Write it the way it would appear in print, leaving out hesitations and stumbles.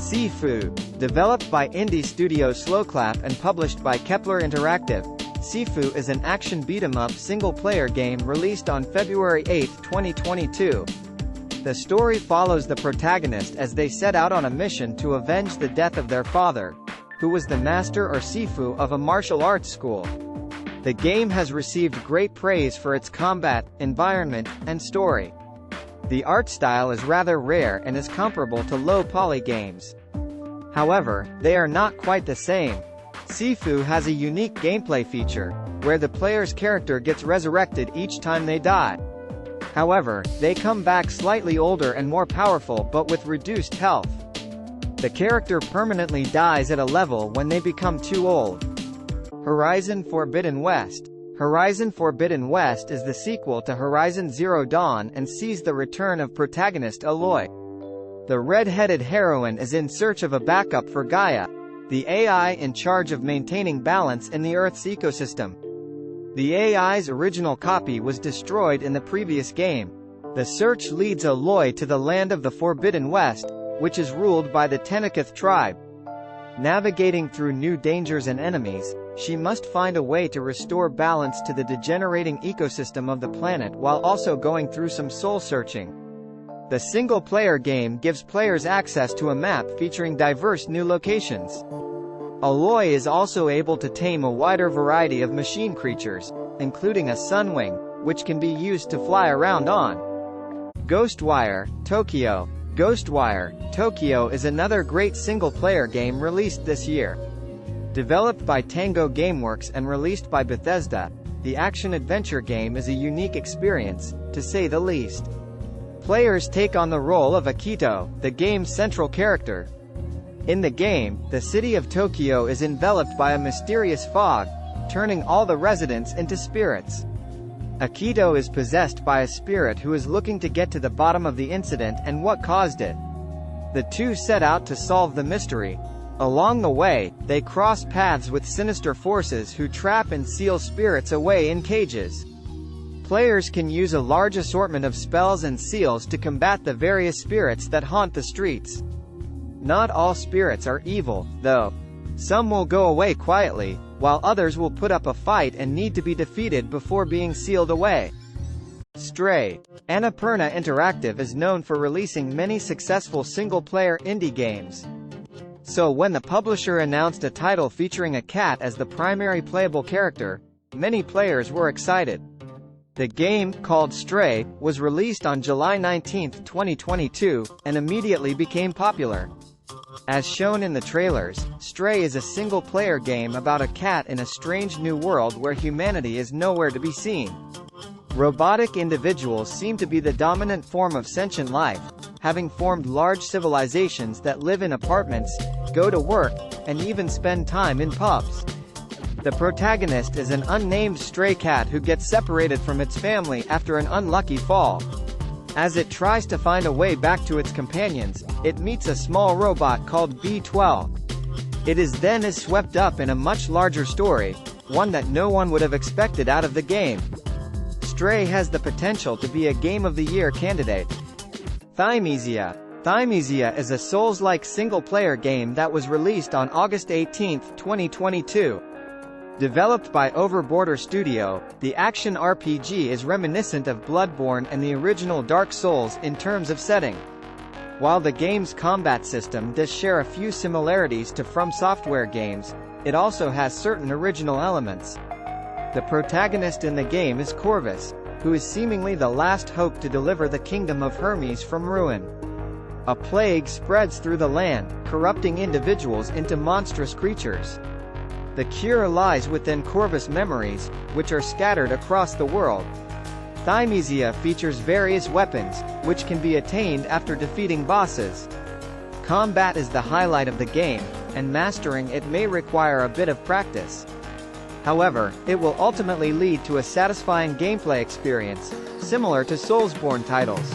Sifu, developed by indie studio Slowclap and published by Kepler Interactive, Sifu is an action beat-em-up single-player game released on February 8, 2022. The story follows the protagonist as they set out on a mission to avenge the death of their father, who was the master or Sifu of a martial arts school. The game has received great praise for its combat, environment, and story. The art style is rather rare and is comparable to low-poly games. However, they are not quite the same. Sifu has a unique gameplay feature, where the player's character gets resurrected each time they die. However, they come back slightly older and more powerful but with reduced health. The character permanently dies at a level when they become too old. Horizon Forbidden West. Horizon Forbidden West is the sequel to Horizon Zero Dawn and sees the return of protagonist Aloy. The red-headed heroine is in search of a backup for Gaia, the AI in charge of maintaining balance in the Earth's ecosystem. The AI's original copy was destroyed in the previous game. The search leads Aloy to the land of the Forbidden West, which is ruled by the Tenakith tribe. Navigating through new dangers and enemies, she must find a way to restore balance to the degenerating ecosystem of the planet while also going through some soul-searching. The single-player game gives players access to a map featuring diverse new locations. Aloy is also able to tame a wider variety of machine creatures, including a sunwing, which can be used to fly around on. Ghostwire Tokyo. Ghostwire Tokyo is another great single-player game released this year. Developed by Tango Gameworks and released by Bethesda, the action-adventure game is a unique experience, to say the least. Players take on the role of Akito, the game's central character. In the game, the city of Tokyo is enveloped by a mysterious fog, turning all the residents into spirits. Akito is possessed by a spirit who is looking to get to the bottom of the incident and what caused it. The two set out to solve the mystery. Along the way, they cross paths with sinister forces who trap and seal spirits away in cages. Players can use a large assortment of spells and seals to combat the various spirits that haunt the streets. Not all spirits are evil, though. Some will go away quietly, while others will put up a fight and need to be defeated before being sealed away. Stray. Annapurna Interactive is known for releasing many successful single-player indie games. So when the publisher announced a title featuring a cat as the primary playable character, many players were excited. The game, called Stray, was released on July 19, 2022, and immediately became popular. As shown in the trailers, Stray is a single-player game about a cat in a strange new world where humanity is nowhere to be seen. Robotic individuals seem to be the dominant form of sentient life, having formed large civilizations that live in apartments, go to work, and even spend time in pubs. The protagonist is an unnamed stray cat who gets separated from its family after an unlucky fall. As it tries to find a way back to its companions, it meets a small robot called B12. It is then swept up in a much larger story, one that no one would have expected out of the game. Stray has the potential to be a Game of the Year candidate. Thymesia. Thymesia is a Souls-like single-player game that was released on August 18, 2022. Developed by Overborder Studio, the action RPG is reminiscent of Bloodborne and the original Dark Souls in terms of setting. While the game's combat system does share a few similarities to From Software games, it also has certain original elements. The protagonist in the game is Corvus, who is seemingly the last hope to deliver the kingdom of Hermes from ruin. A plague spreads through the land, corrupting individuals into monstrous creatures. The cure lies within Corvus' memories, which are scattered across the world. Thymesia features various weapons, which can be attained after defeating bosses. Combat is the highlight of the game, and mastering it may require a bit of practice. However, it will ultimately lead to a satisfying gameplay experience, similar to Soulsborne titles.